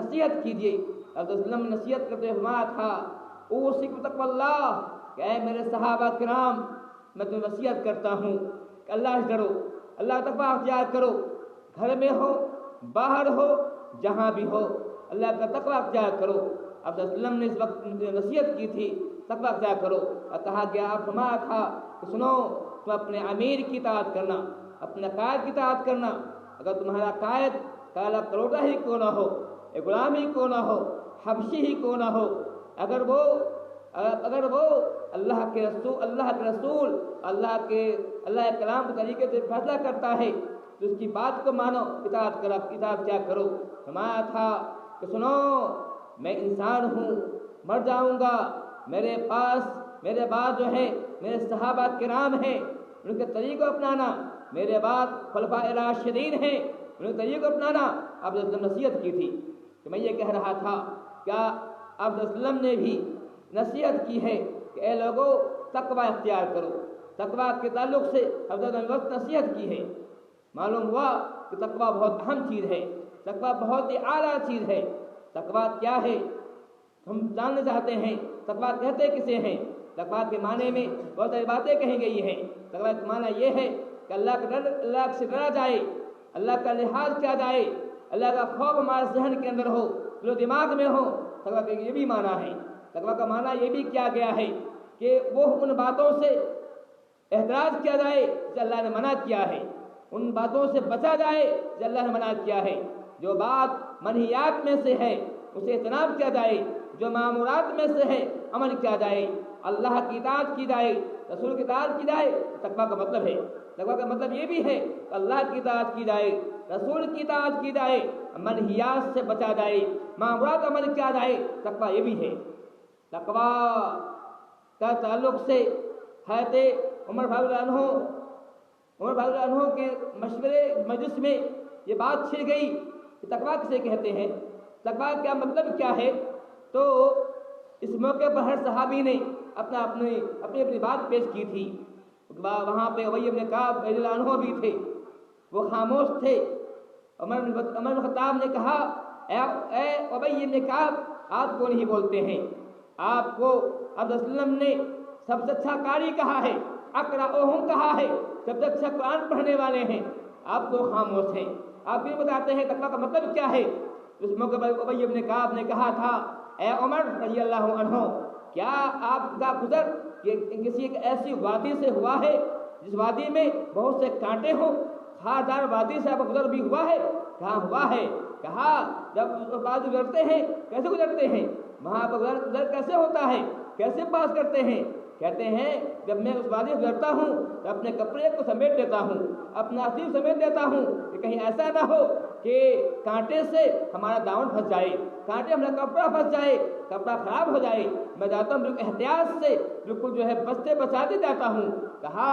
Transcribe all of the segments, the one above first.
نصیحت کیجیے۔ آپ صلی اللہ علیہ وسلم نے نصیحت کرتے ہوئے فرمایا تھا اوصیکم بتقوی اللہ، کہ اے میرے صحابہ کرام میں تمہیں وصیت کرتا ہوں کہ اللہ سے ڈرو، اللہ کا تقوی اختیار کرو، گھر میں ہو باہر ہو جہاں بھی ہو اللہ کا تقوی اختیار کرو۔ آپ صلی اللہ علیہ وسلم نے اس وقت نصیحت کی تھی تقوی اختیار کرو، اور کہا گیا آپ فرمایا تھا کہ سنو تم اپنے امیر کی اطاعت کرنا، اپنے قائد کی اطاعت کرنا، اگر تمہارا قائد کالا کروٹا ہی کیوں نہ ہو، ایک غلام ہی کیوں نہ ہو، حبشی ہی کیوں نہ ہو، اگر وہ اللہ کے رسول اللہ کے کلام کے طریقے سے فیصلہ کرتا ہے تو اس کی بات کو مانو، اطاعت کیا کرو۔ فرمایا تھا کہ سنو میں انسان ہوں، مر جاؤں گا، میرے بعد جو ہے میرے صحابہ کرام ہیں، ان کے طریقے اپنانا، میرے بعد خلفائے راشدین ہیں، ان کے طریقے اپنانا۔ آپ نے نصیحت کی تھی کہ میں یہ کہہ رہا تھا کیا آپ صلی اللہ علیہ وسلم نے بھی نصیحت کی ہے کہ اے لوگوں تقوی اختیار کرو۔ تقوی کے تعلق سے حضرت نے وقت نصیحت کی ہے، معلوم ہوا کہ تقوی بہت اہم چیز ہے، تقوی بہت ہی اعلیٰ چیز ہے۔ تقوی کیا ہے ہم جاننا چاہتے ہیں، تقوی کہتے کسے ہیں؟ تقوی کے معنی میں بہت ساری باتیں کہی گئی ہیں۔ تقوی کا معنی یہ ہے کہ اللہ سے ڈرا جائے، اللہ کا لحاظ کیا جائے، اللہ کا خوف ہمارے ذہن کے اندر ہو، دل و دماغ میں ہو۔ تقوی کا یہ بھی معنی ہے، تقوی کا معنی یہ بھی کیا گیا ہے کہ وہ ان باتوں سے احتراز کیا جائے جو اللہ نے منع کیا ہے، ان باتوں سے بچا جائے جو اللہ نے منع کیا ہے، جو بات منہیات میں سے ہے اسے اجتناب کیا جائے، جو معمورات میں سے ہے عمل کیا جائے، اللہ کی اطاعت کی جائے، رسول کی اطاعت کی جائے۔ تقوی کا مطلب ہے، تقوی کا مطلب یہ بھی ہے کہ اللہ کی اطاعت کی جائے، رسول کی اطاعت کی جائے، منہیات سے بچا جائے، معمورات عمل کیا جائے۔ تقوی یہ بھی ہے۔ تقوی کا تعلق سے حضرت عمر فاروق رضی اللہ عنہ کے مشورے مجلس میں یہ بات چھڑ گئی کہ تقوی کسے کہتے ہیں، تقوی کا مطلب کیا ہے؟ تو اس موقع پر ہر صحابی نے اپنی بات پیش کی تھی۔ وہاں پہ ابی بن کعب رضی اللہ عنہ بھی تھے، وہ خاموش تھے۔ عمر بن خطاب نے کہا اے ابی بن کعب آپ کو نہیں بولتے ہیں، آپ کو آپ صلی اللہ علیہ وسلم نے سب سے اچھا قاری کہا ہے، اقرأہم کہا ہے، سب سے اچھا قرآن پڑھنے والے ہیں، آپ کو خاموش ہیں، آپ یہ بتاتے ہیں تقوی کا مطلب کیا ہے؟ اس موقع پر ابی بن کعب نے کہا تھا اے عمر رضی اللہ عنہ کیا آپ کا گزر کسی ایک ایسی وادی سے ہوا ہے جس وادی میں بہت سے کانٹے ہوں؟ خاردار وادی سے آپ کا گزر بھی ہوا ہے؟ کہاں ہوا ہے؟ کہا جب وادی گزرتے ہیں کیسے گزرتے ہیں، وہاں پر گزر کیسے ہوتا ہے، کیسے پاس کرتے ہیں؟ کہتے ہیں جب میں اس وادی سے گزرتا ہوں تو اپنے کپڑے کو سمیٹ لیتا ہوں، اپنا عصیب سمیٹ لیتا ہوں کہ کہیں ایسا نہ ہو کہ کانٹے سے ہمارا دامن پھنس جائے، کانٹے ہمارا کپڑا پھنس جائے، کپڑا خراب ہو جائے۔ میں جاتا ہوں بالکل احتیاط سے، بالکل جو ہے بچتے بچاتے جاتا ہوں۔ کہا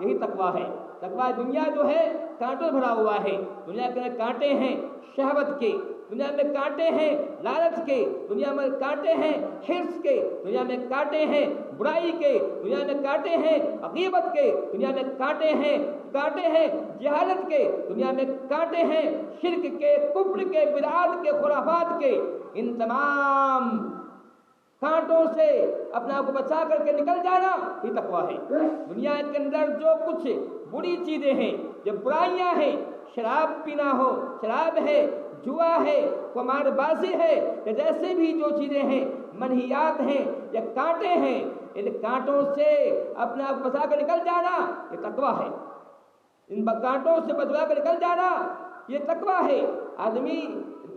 یہی تقوی ہے۔ تقوی دنیا جو ہے کانٹوں بھرا ہوا ہے، دنیا کے اندر کانٹے ہیں شہوت کے، دنیا میں کانٹے ہیں لالچ کے، دنیا میں کانٹے ہیں حرص کے، دنیا میں کانٹے ہیں برائی کے، دنیا میں کانٹے ہیں غیبت کے، دنیا میں کانٹے ہیں جہالت کے، دنیا میں کانٹے ہیں شرک کے، کفر کے، بدعات کے، خرافات کے۔ ان تمام کانٹوں سے اپنے آپ کو بچا کر کے نکل جانا یہ تقوی ہے۔ دنیا کے اندر جو کچھ بری چیزیں ہیں، جو برائیاں ہیں، شراب پینا ہو، شراب ہے، جوا ہے، قمار بازی ہے، یا جیسے بھی جو چیزیں ہیں منہیات ہیں یا کانٹے ہیں، ان کانٹوں سے اپنے آپ کو بچا کر نکل جانا یہ تقوی ہے۔ ان کانٹوں سے بچا کر نکل جانا یہ تقوی ہے۔ آدمی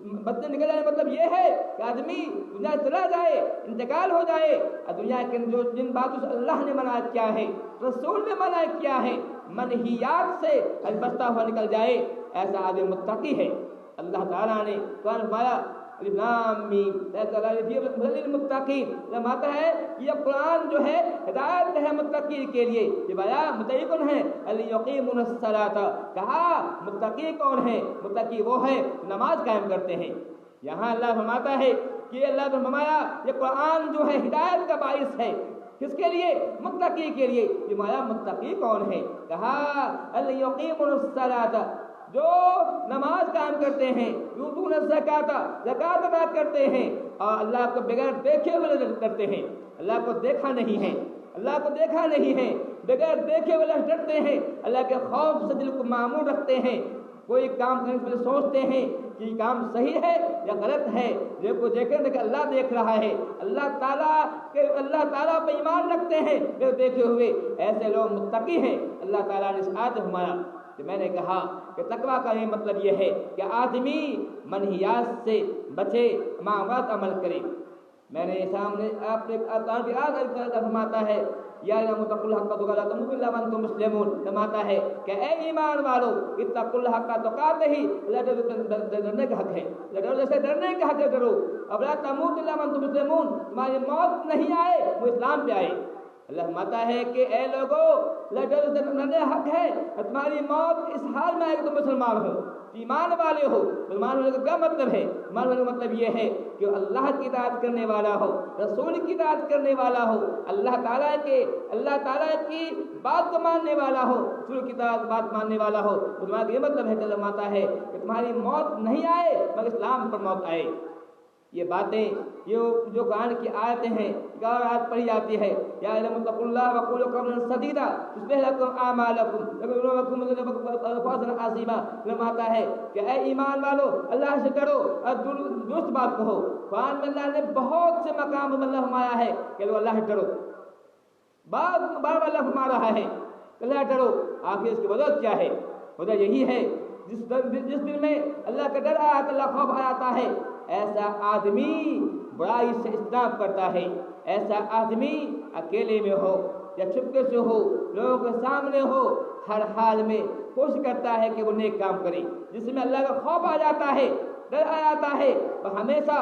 بدن نکل جانے مطلب یہ ہے کہ آدمی دنیا سے چلا جائے، انتقال ہو جائے، اور دنیا کے جو جن باتوں سے اللہ نے منع کیا ہے، رسول نے منع کیا ہے، منہیات سے بچتا ہوا نکل جائے، ایسا آدمی متقی ہے۔ اللہ تعالیٰ نے قرآن فرمایا الف لام میم للمتقین، فرماتا ہے یہ قرآن جو ہے ہدایت ہے متقی کے لیے۔ یہ بیان متقی کون ہے؟ الیقیمون الصلاۃ، کہا متقی کون ہے؟ متقی وہ ہے نماز قائم کرتے ہیں۔ یہاں اللہ فرماتا ہے کہ اللہ نے فرمایا یہ قرآن جو ہے ہدایت کا باعث ہے، کس کے لیے؟ متقی کے لیے۔ یہ مایا متقی کون ہے؟ کہا الیقیمون الصلاۃ، جو نماز قائم کرتے ہیں، یؤتون الزکاۃ، زکات ادا کرتے ہیں اور اللہ کو بغیر دیکھے ہوئے کرتے ہیں، اللہ کو دیکھا نہیں ہے، اللہ کو دیکھا نہیں ہے، بغیر دیکھے ہوئے ڈرتے ہیں، اللہ کے خوف سے دل کو معمور رکھتے ہیں، کوئی کام کرنے سے پہلے سوچتے ہیں کہ یہ کام صحیح ہے یا غلط ہے، دیکھو دیکھیں کہ اللہ دیکھ رہا ہے، اللہ تعالیٰ پہ ایمان رکھتے ہیں پھر دیکھے ہوئے، ایسے لوگ متقی ہیں۔ اللہ تعالیٰ نے اس آیت میں فرمایا کہ میں نے کہا کہ تقویٰ کا یہ مطلب یہ ہے کہ آدمی منہیات سے بچے، معاملات عمل کرے۔ میں نے سامنے آپ نے فرماتا ہے یا متقوا الحق تقاته لا تموتن الا وانتم مسلمون، فرماتا ہے کہ اے ایمان والو اتقوا الحق تقاته، ڈرنے کا حق ہے، جیسے ڈرنے کا حق ہے ڈرو، اب لا تموتن الا وانتم مسلمون، تمہاری موت نہیں آئے وہ اسلام پہ آئے۔ اللہ فرماتا ہے کہ اے لوگوں ڈرنے حق ہے، تمہاری موت اس حال میں آئے کہ تم مسلمان ہو، ایمان والے ہو۔ مسلمان ہونے کا کیا مطلب ہے؟ مسلمان ہونے کا مطلب یہ ہے کہ اللہ کی اطاعت کرنے والا ہو، رسول کی اطاعت کرنے والا ہو، اللہ تعالیٰ کی بات کو ماننے والا ہو، رسول کی بات ماننے والا ہو۔ مسلمان کا یہ مطلب ہے کہ اللہ فرماتا ہے کہ تمہاری موت نہیں آئے مگر اسلام پر موت آئے۔ یہ باتیں یہ جو قرآن کی آیتیں ہیں، ایک اور آیت پڑھی جاتی ہے یا اتقوا اللہ وقولوا قولا سدیدا یصلح لکم اعمالکم ویغفر لکم فضلا عظیما۔ فرماتا ہے کہ اے ایمان والو اللہ سے ڈرو اور درست بات کہو۔ قرآن میں اللہ نے بہت سے مقام میں اللہ فرمایا ہے کہ لو اللہ سے ڈرو، بار بار اللہ فرما رہا ہے کہ اللہ ڈرو۔ آخر اس کی وجہ کیا ہے؟ وجہ یہی ہے جس دل میں اللہ کا ڈر آیا تو اللہ خوف آ جاتا ہے، ایسا آدمی برائی سے اجتناب کرتا ہے، ایسا آدمی اکیلے میں ہو یا چپکے سے ہو، لوگوں کے سامنے ہو، ہر حال میں کوشش کرتا ہے کہ وہ نیک کام کرے، جس میں اللہ کا خوف آ جاتا ہے، ڈر آ جاتا ہے، اور ہمیشہ